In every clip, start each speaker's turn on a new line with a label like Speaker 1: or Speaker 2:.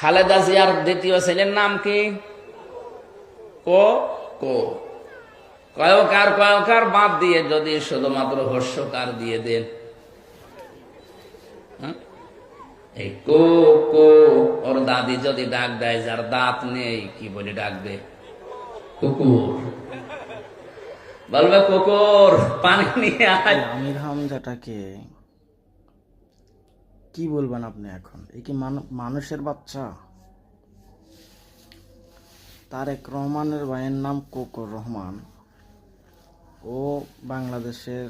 Speaker 1: খালেদা জিয়ার দ্বিতীয় ছেলের নাম কি? কো কো। কয়কার কয়কার বাদ দিয়ে যদি শুধুমাত্র হর্ষকার দিয়ে দেন, এই কো কো, ওর দাদি যদি ডাক দেয় যার দাঁত নেই, কি বলে ডাকবে? কুকুর। বলবে কুকুর পানি নিয়ে আয়।
Speaker 2: আমির হামজাটাকে কি বলবেন আপনি? এখন এ কি মানুষের বাচ্চা? তারেক রহমানের ভাইয়ের নাম কোকর রহমান। ও বাংলাদেশের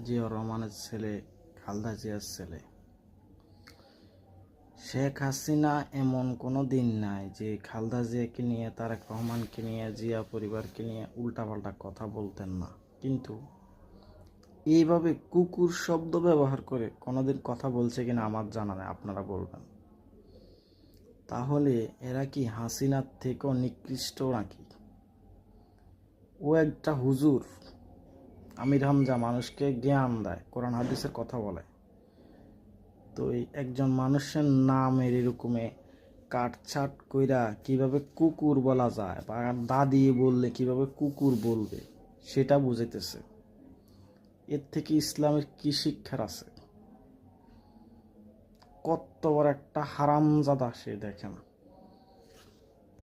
Speaker 2: জিয়াউর রহমানের ছেলে, খালেদা জিয়ার ছেলে। শেখ হাসিনা এমন কোনো দিন নাই যে খালেদা জিয়াকে নিয়ে, তারেক রহমানকে নিয়ে, জিয়া পরিবারকে নিয়ে উল্টাপাল্টা কথা বলতেন না। কিন্তু এইভাবে কুকুর শব্দ ব্যবহার করে কোনোদিন কথা বলছে কিনা আমার জানা নেই, আপনারা বলবেন। তাহলে এরা কি হাসিনার থেকেও নিকৃষ্ট নাকি? ও একটা হুজুর। আমির হামজা মানুষকে জ্ঞান দেয়, কোরআন হাদিসের কথা বলে। তো এই একজন মানুষের নামের এরকমে কাটছাট কইরা কিভাবে কুকুর বলা যায়, বা দাদি বললে কিভাবে কুকুর বলবে, সেটা বুঝাইতেছে। এর থেকে ইসলামের কি শিক্ষার আছে? কত বড় একটা হারামজাদা সে, দেখেন।